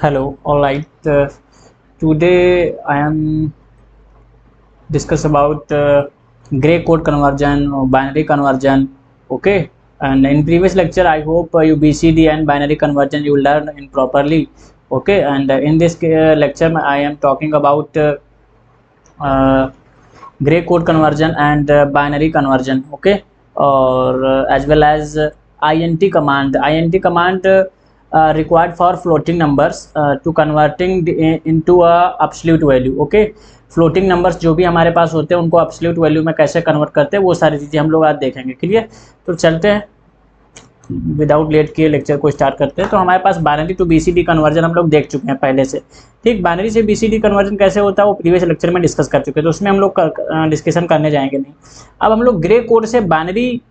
Hello, all right. Today I am discuss about gray code conversion or binary conversion. Okay, and in previous lecture I hope you BCD and binary conversion you learn in properly. Okay, and in this lecture I am talking about uh, gray code conversion and binary conversion. Okay, or as well as int command required for floating numbers to converting into a absolute value. Okay, floating numbers जो भी हमारे पास होते हैं उनको absolute value में कैसे convert करते हैं वो सारी चीज़ें हम लोग आज देखेंगे। क्लियर? तो चलते हैं, विदाउट लेट के लेक्चर को स्टार्ट करते हैं। तो हमारे पास बाइनरी टू बीसीडी कन्वर्जन हम लोग देख चुके हैं पहले से। ठीक, बाइनरी से बीसीडी कन्वर्जन कैसे होता है वो प्रीवियस लेक्चर में डिस्कस कर चुके हैं, तो उसमें हम लोग डिस्कशन करने जाएंगे नहीं। अब हम लोग ग्रे कोड से बाइनरी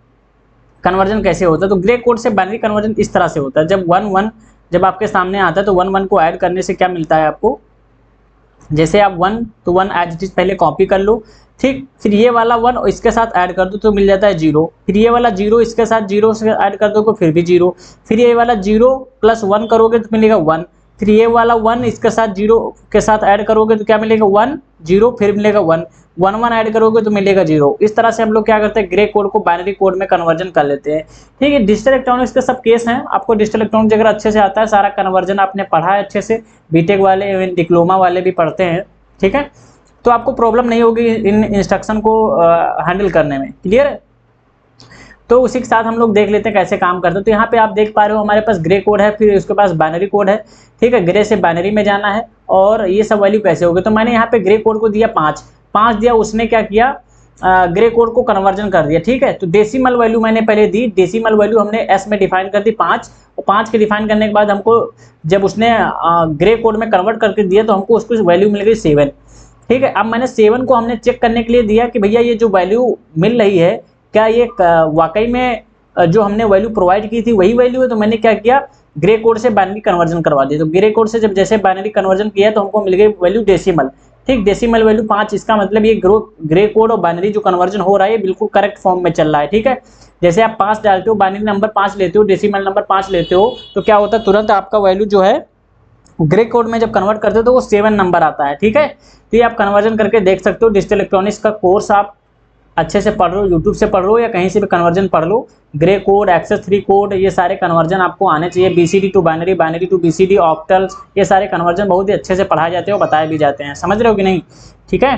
कन्वर्जन कैसे होता है, तो ग्रे कोड से बाइनरी कन्वर्जन इस तरह से होता है। जब 1 1 जब आपके सामने आता है तो 1 1 को ऐड करने से क्या मिलता है आपको, जैसे आप 1 तो 1 एज इट इज पहले कॉपी कर लो। ठीक, फिर ये वाला 1 और इसके साथ ऐड कर दो तो मिल जाता है 0। फिर ये वाला 0 इसके साथ 0 से ऐड कर दो तो फिर भी 0। फिर ये वाला 0 प्लस 1 करोगे तो मिलेगा 1। फिर ये वाला 1 इसके साथ 0 के साथ ऐड करोगे तो क्या मिलेगा 1 0, फिर मिलेगा 1 1 1 ऐड करोगे तो मिलेगा 0। इस तरह से हम लोग क्या करते हैं, ग्रे कोड को बाइनरी कोड में कन्वर्जन कर लेते हैं। ठीक है, डिजिटल इलेक्ट्रॉनिक्स के सब केस हैं। आपको डिजिटल इलेक्ट्रॉनिक्स अगर अच्छे से आता है, सारा कन्वर्जन आपने पढ़ा है अच्छे से, बीटेक वाले इवन डिप्लोमा वाले भी पढ़ते हैं। ठीक है, तो आपको प्रॉब्लम नहीं होगी इन इंस्ट्रक्शन को हैंडल करने में। क्लियर है? तो उसी के साथ हम लोग देख लेते हैं कैसे काम करते हैं। तो यहाँ पे आप देख पा रहे हो हमारे पास ग्रे कोड है, फिर उसके पास बाइनरी कोड है। ठीक है, ग्रे से बाइनरी में जाना है और ये सब वैल्यू कैसे होगी, तो मैंने यहाँ पे ग्रे कोड को दिया 5 दिया, उसने क्या किया, ग्रे कोड को कन्वर्जन कर दिया। ठीक है, तो डेसिमल वैल्यू मैंने पहले दी, डेसिमल वैल्यू हमने एस में डिफाइन कर दी 5, और 5 के डिफाइन करने के बाद हमको जब उसने ग्रे कोड में कन्वर्ट करके दिया तो हमको उसको वैल्यू मिल गई 7। ठीक है, अब मैंने 7 को हमने चेक करने के लिए दिया कि भैया ये जो वैल्यू मिल रही है क्या ये वाकई में जो हमने वैल्यू प्रोवाइड की थी वही वैल्यू है। तो मैंने क्या किया, ग्रे कोड से बाइनरी कन्वर्जन करवा दिया। तो ग्रे कोड से जब जैसे बाइनरी कन्वर्जन किया तो हमको मिल गई वैल्यू डेसिमल। ठीक, डेसिमल वैल्यू 5, इसका मतलब ये ग्रे कोड और बाइनरी जो कन्वर्जन हो रहा है बिल्कुल करेक्ट फॉर्म में चल रहा है। ठीक है, जैसे आप 5 डालते हो, बाइनरी नंबर 5 लेते हो, डेसिमल नंबर 5 लेते हो, तो क्या होता है तुरंत आपका वैल्यू जो है ग्रे कोड में जब कन्वर्ट करते हो तो वो 7 नंबर आता है। ठीक है, तो ये आप कन्वर्जन करके देख सकते हो। डिजिटल इलेक्ट्रॉनिक्स का कोर्स आप अच्छे से पढ़ लो, यूट्यूब से पढ़ लो या कहीं से भी कन्वर्जन पढ़ लो। ग्रे कोड, एक्सेस 3 कोड, ये सारे कन्वर्जन आपको आने चाहिए। BCD to binary, binary to BCD, octals, ये सारे कन्वर्जन बहुत ही अच्छे से पढ़ाए जाते हैं और बताए भी जाते हैं। समझ रहे हो कि नहीं? ठीक है,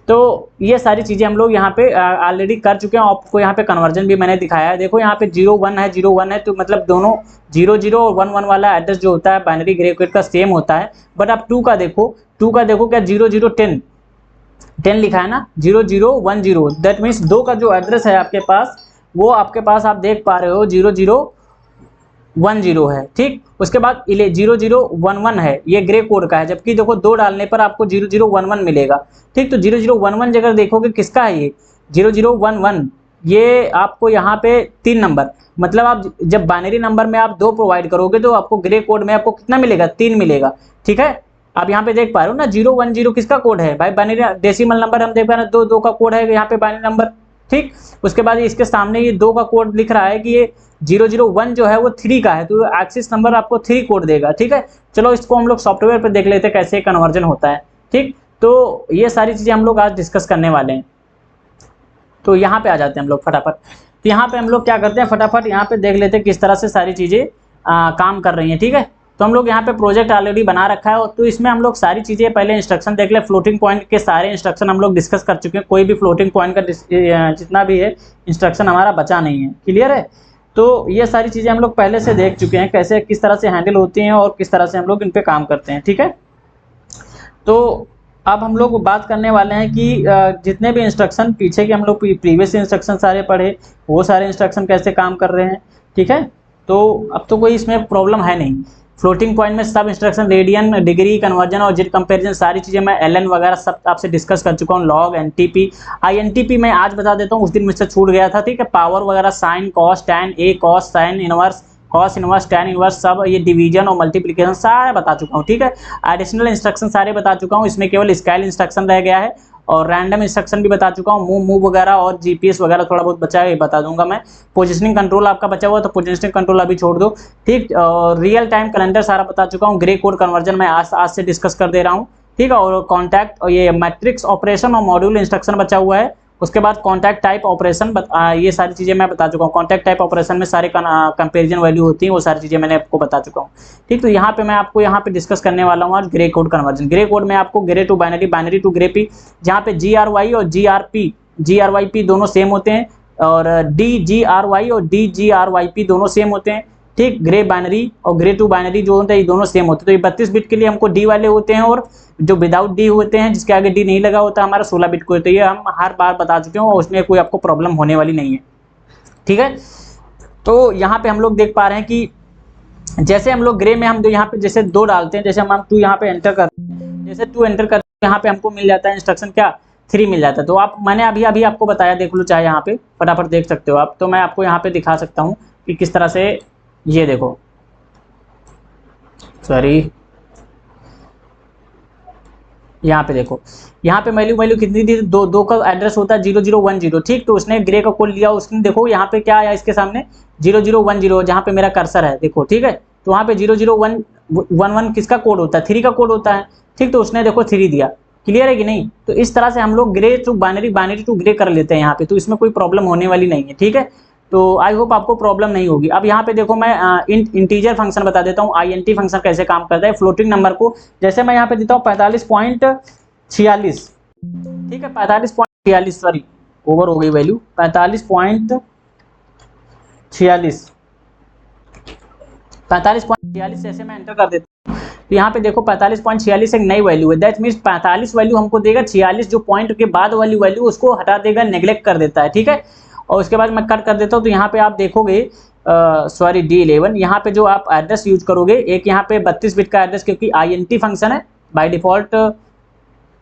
तो ये सारी चीज़ें हम लोग यहाँ पे ऑलरेडी कर चुके हैं। आपको यहाँ पे कन्वर्जन भी मैंने दिखाया है। देखो यहाँ पे 0 1 है, 0 1 है, तो मतलब दोनों 0 0 और 1 1 वाला एड्रेस जो होता है बाइनरी ग्रे कोड का सेम होता है। बट आप 2 का देखो, क्या 0 0 10 लिखा है ना, 0 0 1 0, दैट मीन्स 2 का जो एड्रेस है आपके पास वो आपके पास आप देख पा रहे हो 0 0 1 0 है। ठीक, उसके बाद 0 0 1 1 है, ये ग्रे कोड का है, जबकि देखो 2 डालने पर आपको 0 0 1 1 मिलेगा। ठीक, तो 0 0 1 1 जगह देखोगे किसका है, ये 0 0 1 1, ये आपको यहाँ पे 3 नंबर, मतलब आप जब बाइनरी नंबर में आप 2 प्रोवाइड करोगे तो आपको ग्रे कोड में आपको कितना मिलेगा, 3 मिलेगा। ठीक है, आप यहाँ पे देख पा रहे हो ना 0 1 0 किसका कोड है भाई, बाइनरी डेसिमल नंबर हम देख पा रहे हैं, 2 2 का कोड है यहाँ पे बाइनरी नंबर। ठीक, उसके बाद इसके सामने ये 2 का कोड लिख रहा है कि ये 0 0 1 जो है वो 3 का है, तो एक्सिस नंबर आपको 3 कोड देगा। ठीक है, चलो इसको हम लोग सॉफ्टवेयर पर देख लेते हैं कैसे कन्वर्जन होता है। ठीक, तो ये सारी चीज़ें हम लोग आज डिस्कस करने वाले हैं। तो यहाँ पे आ जाते हैं हम लोग फटाफट। तो यहाँ पे हम लोग क्या करते हैं, फटाफट यहाँ पे देख लेते हैं किस तरह से सारी चीज़ें काम कर रही हैं। ठीक है, तो हम लोग यहाँ पे प्रोजेक्ट ऑलरेडी बना रखा है, तो इसमें हम लोग सारी चीज़ें पहले इंस्ट्रक्शन देख ले। फ्लोटिंग पॉइंट के सारे इंस्ट्रक्शन हम लोग डिस्कस कर चुके हैं, कोई भी फ्लोटिंग पॉइंट का जितना भी है इंस्ट्रक्शन हमारा बचा नहीं है। क्लियर है? तो ये सारी चीज़ें हम लोग पहले से देख चुके हैं कैसे किस तरह से हैंडल होती हैं और किस तरह से हम लोग इन पर काम करते हैं। ठीक है, तो अब हम लोग बात करने वाले हैं कि जितने भी इंस्ट्रक्शन पीछे के हम लोग प्रीवियस इंस्ट्रक्शन सारे पढ़े, वो सारे इंस्ट्रक्शन कैसे काम कर रहे हैं। ठीक है, तो अब तो कोई इसमें प्रॉब्लम है नहीं। फ्लोटिंग पॉइंट में सब इंस्ट्रक्शन, रेडियन, डिग्री, कन्वर्जन और जिट कंपैरिजन सारी चीज़ें मैं एलएन वगैरह सब आपसे डिस्कस कर चुका हूँ। लॉग, एनटीपी, आईएनटीपी मैं आज बता देता हूँ, उस दिन मुझसे छूट गया था। ठीक है, पावर वगैरह, sine, cos, tan, a cos, sine inverse, cos inverse, tan inverse, सब ये डिवीजन और मल्टीप्लिकेशन सारे बता चुका हूँ। ठीक है, एडिशनल इंस्ट्रक्शन सारे बता चुका हूँ, इसमें केवल स्केल इंस्ट्रक्शन रह गया है और रैंडम इंस्ट्रक्शन भी बता चुका हूँ, मूव वगैरह और जीपीएस वगैरह थोड़ा बहुत बचा है, ये बता दूंगा मैं। पोजिशनिंग कंट्रोल आपका बचा हुआ, तो पोजिशनिंग कंट्रोल अभी छोड़ दो, ठीक। और रियल टाइम कैलेंडर सारा बता चुका हूँ। ग्रे कोड कन्वर्जन मैं आज से डिस्कस कर दे रहा हूँ, ठीक है। और कॉन्टैक्ट और ये मैट्रिक्स ऑपरेशन और मॉड्यूल इंस्ट्रक्शन बचा हुआ है। उसके बाद कॉन्टैक्ट टाइप ऑपरेशन, ये सारी चीज़ें मैं बता चुका हूँ। कॉन्टैक्ट टाइप ऑपरेशन में सारे कंपेरिजन वैल्यू होती हैं, वो सारी चीज़ें मैंने आपको बता चुका हूँ, ठीक। तो यहाँ पे मैं आपको यहाँ पे डिस्कस करने वाला हूँ आज Gray code conversion. Gray code में आपको Gray to binary, binary to Gray पी, जहाँ पे GRY और GRYP दोनों सेम होते हैं, और DGRY और DGRYP दोनों सेम होते हैं, ठीक। ग्रे बाइनरी और ग्रे टू बाइनरी जो होते हैं ये दोनों सेम होते हैं। तो ये 32 बिट के लिए हमको डी वाले होते हैं, और जो विदाउट डी होते हैं, जिसके आगे डी नहीं लगा होता, हमारा 16 बिट को होता है। ये हम हर बार बता चुके हैं और उसमें कोई आपको प्रॉब्लम होने वाली नहीं है, ठीक है। तो यहाँ पे हम लोग देख पा रहे हैं कि जैसे हम लोग ग्रे में हम यहाँ पे जैसे 2 डालते हैं, जैसे हम 2 यहाँ पे एंटर करते हैं, जैसे 2 एंटर करते हैं, यहाँ पे हमको मिल जाता है इंस्ट्रक्शन क्या, 3 मिल जाता है। तो आप मैंने अभी आपको बताया, देख लो चाहे यहाँ पे फटाफट देख सकते हो आप। तो मैं आपको यहाँ पे दिखा सकता हूँ कि किस तरह से, ये देखो, सॉरी, यहाँ पे देखो, यहाँ पे वैल्यू कितनी दी, 2 का एड्रेस होता है 0010, ठीक। तो उसने ग्रे का कोड लिया, उसने देखो यहाँ पे क्या आया इसके सामने 0010, जहाँ पे मेरा कर्सर है देखो, ठीक है। तो वहाँ पे 0011 किसका कोड होता है, 3 का कोड होता है, ठीक। तो उसने देखो 3 दिया, क्लियर है कि नहीं। तो इस तरह से हम लोग Gray to binary, binary to Gray कर लेते हैं यहाँ पे, तो इसमें कोई प्रॉब्लम होने वाली नहीं है, ठीक है। तो आई होप आपको प्रॉब्लम नहीं होगी। अब यहाँ पे देखो मैं इंटीजर फंक्शन बता देता हूँ, INT फंक्शन कैसे काम करता है। फ्लोटिंग नंबर को जैसे मैं यहाँ पे देता हूँ 45.46, ठीक है, 45.46, सॉरी ओवर हो गई वैल्यू, 45.46 जैसे मैं एंटर कर देता हूँ, तो यहाँ पे देखो 45.46 एक नई वैल्यू है। दैट मीन्स 45 वैल्यू हमको देगा, 46 जो पॉइंट के बाद वाली वैल्यू उसको हटा देगा, नेग्लेक्ट कर देता है, ठीक है। और उसके बाद मैं कट कर देता हूँ, तो यहाँ पे आप देखोगे सॉरी D11, यहाँ पे जो आप एड्रेस यूज करोगे, एक यहाँ पे 32 बिट का एड्रेस, क्योंकि INT फंक्शन है बाय डिफॉल्ट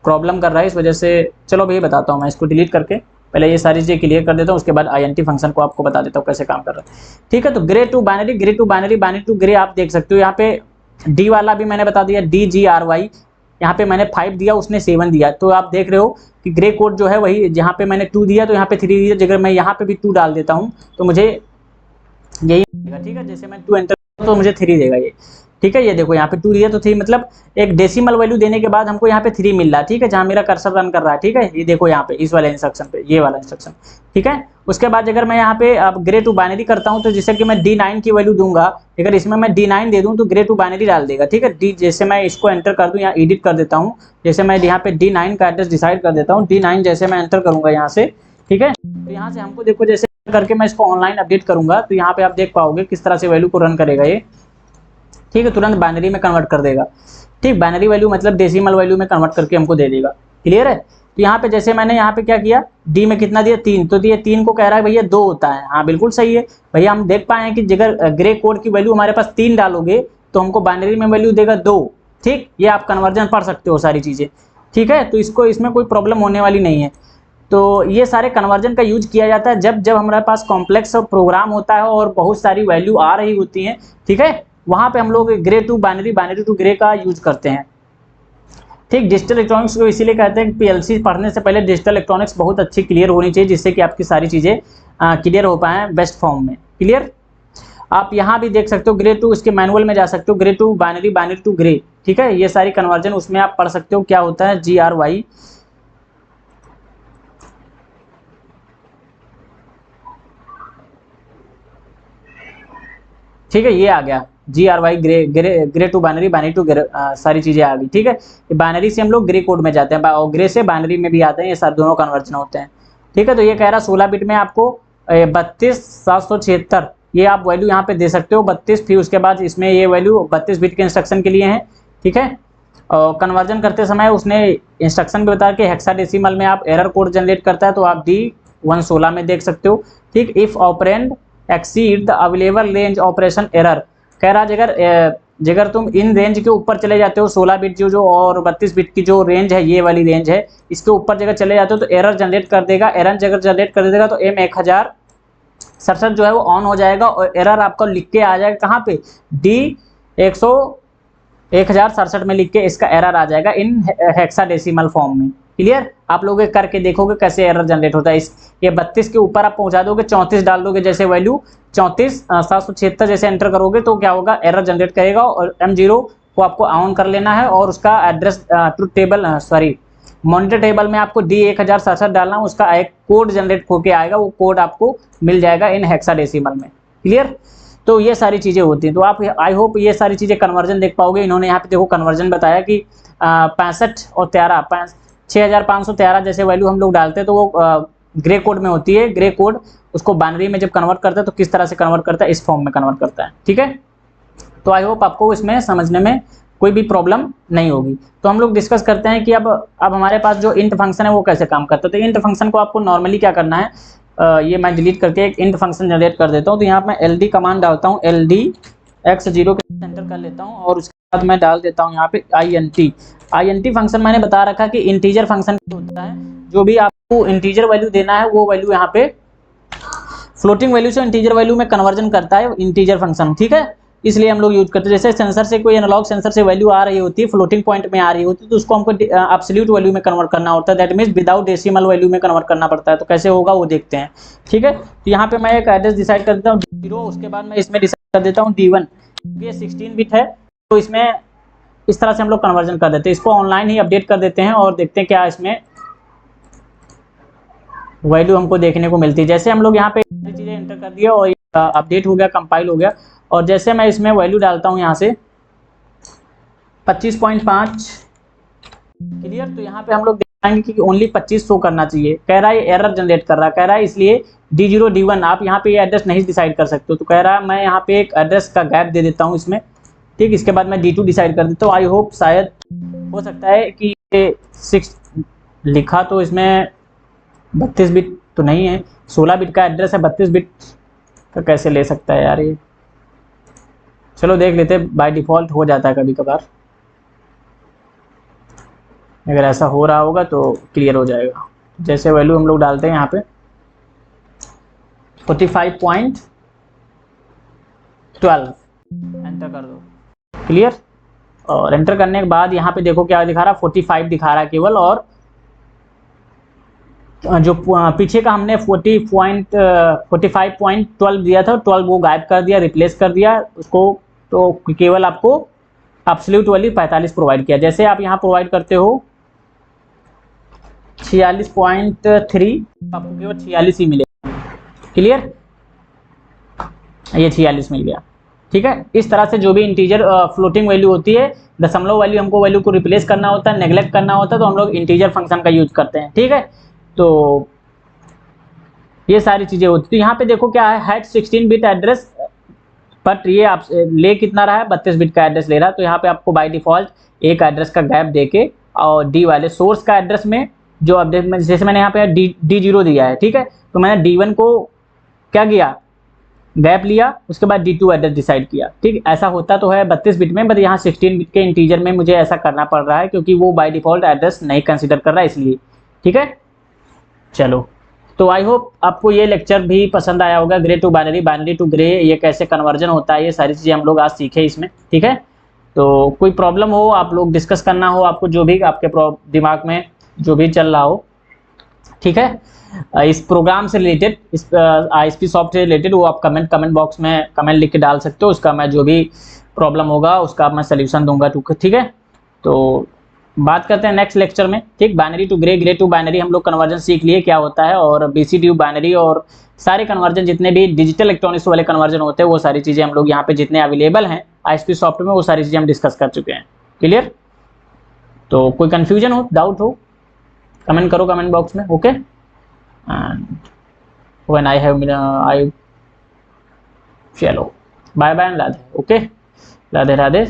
प्रॉब्लम कर रहा है, इस वजह से चलो भैया बताता हूँ मैं इसको डिलीट करके, पहले ये सारी चीज़ें क्लियर कर देता हूँ, उसके बाद INT फंक्शन को आपको बता देता हूँ कैसे काम कर रहा है, ठीक है। तो Gray to binary, Gray to binary, binary to Gray आप देख सकते हो। यहाँ पे डी वाला भी मैंने बता दिया, DGRY, यहाँ पे मैंने 5 दिया, उसने 7 दिया। तो आप देख रहे हो कि ग्रे कोड जो है वही, जहाँ पे मैंने 2 दिया तो यहाँ पे 3 दिया, अगर मैं यहाँ पे भी 2 डाल देता हूँ तो मुझे यही देगा, ठीक है। जैसे मैं 2 एंटर तो मुझे 3 देगा ये, ठीक है। ये देखो यहाँ पे 2 दिया तो 3, मतलब एक डेसिमल वैल्यू देने के बाद हमको यहाँ पे 3 मिल रहा है, ठीक है, जहाँ मेरा कर्सर रन कर रहा है, ठीक है। ये देखो यहाँ पे इस वाले इंस्ट्रक्शन पे, ये वाला इंस्ट्रक्शन, ठीक है। उसके बाद अगर मैं यहाँ पे अब ग्रे टू बाइनरी करता हूँ, तो जैसे कि मैं D9 की वैल्यू दूंगा, अगर इसमें मैं D9 दे दूँ तो ग्रे टू बाइनरी डाल देगा, ठीक है। जैसे मैं इसको एंटर कर दूँ, यहाँ एडिट कर देता हूँ, जैसे मैं यहाँ पे D9 का एड्रेस डिसाइड कर देता हूँ, D9 जैसे मैं एंटर करूँगा यहाँ से, ठीक है। तो यहाँ से हमको देखो, जैसे करके मैं इसको ऑनलाइन अपडेट करूंगा, तो यहाँ पे आप देख पाओगे किस तरह से वैल्यू को रन करेगा ये, ठीक है। तुरंत बाइनरी में कन्वर्ट कर देगा, ठीक। बाइनरी वैल्यू मतलब डेसिमल वैल्यू में कन्वर्ट करके हमको दे देगा, क्लियर है। तो यहाँ पे जैसे मैंने यहाँ पे क्या किया, डी में कितना दिया, 3, तो ये 3 को कह रहा है भैया 2 होता है, हाँ बिल्कुल सही है भैया। हम देख पाए हैं कि अगर ग्रे कोड की वैल्यू हमारे पास 3 डालोगे तो हमको बाइनरी में वैल्यू देगा 2, ठीक। ये आप कन्वर्जन पढ़ सकते हो सारी चीज़ें, ठीक है। तो इसमें कोई प्रॉब्लम होने वाली नहीं है। तो ये सारे कन्वर्जन का यूज किया जाता है जब हमारे पास कॉम्प्लेक्स प्रोग्राम होता है और बहुत सारी वैल्यू आ रही होती हैं, ठीक है। वहाँ पे हम लोग Gray to binary, binary to Gray का यूज करते हैं, ठीक। डिजिटल इलेक्ट्रॉनिक्स को इसीलिए कहते हैं कि PLC पढ़ने से पहले डिजिटल इलेक्ट्रॉनिक्स बहुत अच्छी क्लियर होनी चाहिए, जिससे कि आपकी सारी चीज़ें क्लियर हो पाएँ बेस्ट फॉर्म में, क्लियर। आप यहाँ भी देख सकते हो ग्रे टू, इसके मैनुअल में जा सकते हो, Gray to binary, binary to Gray, ठीक है। ये सारी कन्वर्जन उसमें आप पढ़ सकते हो क्या होता है, GRY, ठीक है। ये आ गया GRY, Gray to binary, binary to Gray, सारी चीज़ें आ गई, ठीक है। बाइनरी से हम लोग ग्रे कोड में जाते हैं और ग्रे से बाइनरी में भी आते हैं, ये सारे दोनों कन्वर्जन होते हैं, ठीक है। तो ये कह रहा 16 बिट में आपको 32,776 ये आप वैल्यू यहाँ पे दे सकते हो, 32, फिर उसके बाद इसमें ये वैल्यू 32 बिट के इंस्ट्रक्शन के लिए है, ठीक है। और कन्वर्जन करते समय उसने इंस्ट्रक्शन भी बताया कि हेक्साडेसिमल में आप एरर कोड जनरेट करता है, तो आप D116 में देख सकते हो, ठीक। If operand exceed the available range operation error, कह रहा अगर तुम इन रेंज के ऊपर चले जाते हो, 16 बिट जो और 32 बिट की जो रेंज है, ये वाली रेंज है, इसके ऊपर जगह चले जाते हो तो एरर जनरेट कर देगा। एरर जगह जनरेट कर देगा तो M1067 जो है वो ऑन हो जाएगा और एरर आपको लिख के आ जाएगा कहाँ पे, D1067 में लिख के इसका एरर आ जाएगा इन हेक्साडेसिमल फॉर्म में, क्लियर, आप लोग करके देखोगे कैसे एरर जनरेट होता है। इस ये 32 के ऊपर आप पहुंचा दोगे, 34 डाल दोगे जैसे वैल्यू 34,776 जैसे एंटर करोगे तो क्या होगा, एरर जनरेट करेगा। और M0 को आपको ऑन कर लेना है और उसका address truth table sorry monitor table में आपको D1067 डालना है, उसका एक कोड जनरेट होके आएगा, वो कोड आपको मिल जाएगा इन हेक्साडेसिमल में। क्लियर, तो ये सारी चीज़ें होती हैं। तो आप आई होप ये सारी चीज़ें कन्वर्जन देख पाओगे। इन्होंने यहाँ पे देखो कन्वर्जन बताया कि 65 और 13 6513 जैसे वैल्यू हम लोग डालते हैं तो वो ग्रे कोड में होती है। ग्रे कोड उसको बाइनरी में जब कन्वर्ट करता है तो किस तरह से कन्वर्ट करता है, इस फॉर्म में कन्वर्ट करता है। ठीक है, तो आई होप आपको इसमें समझने में कोई भी प्रॉब्लम नहीं होगी। तो हम लोग डिस्कस करते हैं कि अब हमारे पास जो इंट फंक्शन है वो कैसे काम करता है। तो इंट फंक्शन को आपको नॉर्मली क्या करना है, ये मैं डिलीट करके एक इंट फंक्शन जनरेट कर देता हूँ। तो यहाँ पर मैं LD कमांड डालता हूँ, LD x0 के एंटर कर लेता हूँ और उसके बाद मैं डाल देता हूँ यहाँ पे INT फंक्शन मैंने बता रखा कि इंटीजर फंक्शन होता है। जो भी आपको इंटीजर वैल्यू देना है वो वैल्यू यहाँ पे फ्लोटिंग वैल्यू से इंटीजर वैल्यू में कन्वर्जन करता है इंटीजर फंक्शन। ठीक है, इसलिए हम लोग यूज करते हैं। जैसे सेंसर से कोई एनालॉग सेंसर से वैल्यू आ रही होती है, फ्लोटिंग पॉइंट में आ रही होती है, तो उसको हमको एब्सोल्यूट वैल्यू में कन्वर्ट करना होता है। That means without decimal value में कन्वर्ट करना पड़ता है। तो कैसे होगा वो देखते हैं। ठीक है, तो यहाँ पे मैं एक एड्रेस डिसाइड कर देता हूँ 0, उसके बाद मैं इसमें डिसाइड कर देता हूँ D1, ये 16 बिट है। तो इसमें इस तरह से हम लोग कन्वर्जन कर देते हैं। इसको ऑनलाइन ही अपडेट कर देते हैं और देखते हैं क्या इसमें वैल्यू हमको देखने को मिलती है। जैसे हम लोग यहाँ पे चीज़ें एंटर कर दिया और अपडेट हो गया, कंपाइल हो गया। और जैसे मैं इसमें वैल्यू डालता हूँ यहाँ से 25.5, क्लियर, तो यहाँ पे हम लोग देखेंगे कि ओनली 25 शो करना चाहिए। कह रहा है एरर जनरेट कर रहा है, कह रहा है इसलिए D0 D1 आप यहाँ पे ये एड्रेस नहीं डिसाइड कर सकते हो। तो कह रहा है मैं यहाँ पे एक एड्रेस का गैप दे देता हूँ इसमें। ठीक, इसके बाद मैं D2 डिसाइड कर देता हूँ। आई होप शायद हो सकता है कि 6 लिखा तो इसमें 32 बिट तो नहीं है, 16 बिट का एड्रेस है, 32 बिट का कैसे ले सकता है यार ये। चलो देख लेते, बाय डिफ़ॉल्ट हो जाता है कभी कभार। अगर ऐसा हो रहा होगा तो क्लियर हो जाएगा। जैसे वैल्यू हम लोग डालते हैं यहाँ पे 45.12 एंटर कर दो, क्लियर। और एंटर करने के बाद यहाँ पे देखो क्या दिखा रहा है, 45 दिखा रहा है केवल। और जो पीछे का हमने 45.12 दिया था, 12 वो गायब कर दिया, रिप्लेस कर दिया उसको। तो केवल आपको एब्सोल्यूट वैल्यू 45 प्रोवाइड किया। जैसे आप यहाँ प्रोवाइड करते हो 46.3, आपको केवल 46 ही मिलेगा, क्लियर, ये 46 मिल गया। ठीक है, इस तरह से जो भी इंटीजर फ्लोटिंग वैल्यू होती है, दशमलव वैल्यू हमको वैल्यू को रिप्लेस करना होता है, नेग्लेक्ट करना होता है, तो हम लोग इंटीजर फंक्शन का यूज करते हैं। ठीक है, तो ये सारी चीज़ें होती। तो यहाँ पे देखो क्या है, 16 बिट एड्रेस, बट ये आप ले कितना रहा है, 32 बिट का एड्रेस ले रहा है। तो यहाँ पे आपको बाय डिफ़ॉल्ट एक एड्रेस का गैप देके और D वाले सोर्स का एड्रेस में जो अपडेट में, जैसे मैंने यहाँ पे D0 दिया है, ठीक है, तो मैंने D1 को क्या किया, गैप लिया, उसके बाद D2 एड्रेस डिसाइड किया। ठीक, ऐसा होता तो है 32 बिट में, बट यहाँ 16 बिट के इंटीजर में मुझे ऐसा करना पड़ रहा है क्योंकि वो बाय डिफ़ॉल्ट एड्रेस नहीं कंसिडर कर रहा है, इसलिए। ठीक है, चलो, तो आई होप आपको ये लेक्चर भी पसंद आया होगा। Gray to binary, binary to Gray, ये कैसे कन्वर्जन होता है, ये सारी चीज़ें हम लोग आज सीखे इसमें। ठीक है, तो कोई प्रॉब्लम हो, आप लोग डिस्कस करना हो, आपको जो भी आपके दिमाग में जो भी चल रहा हो, ठीक है, इस प्रोग्राम से रिलेटेड, इस ISP सॉफ्ट से रिलेटेड, वो आप कमेंट बॉक्स में कमेंट लिख के डाल सकते हो। उसका मैं जो भी प्रॉब्लम होगा उसका मैं सल्यूशन दूंगा। ठीक है, तो बात करते हैं नेक्स्ट लेक्चर में। ठीक, binary to Gray, Gray to binary हम लोग कन्वर्जन सीख लिए क्या होता है, और BCD बाइनरी और सारे कन्वर्जन जितने भी डिजिटल इलेक्ट्रॉनिक्स वाले कन्वर्जन होते हैं वो सारी चीज़ें हम लोग यहाँ पे जितने अवेलेबल हैं ISP सॉफ्ट में, वो सारी चीज़ें हम डिस्कस कर चुके हैं। क्लियर, तो कोई कन्फ्यूजन हो, डाउट हो, कमेंट करो कमेंट बॉक्स में। Okay, and when I have चलो bye bye, Radhe. Okay, Radhe Radhe.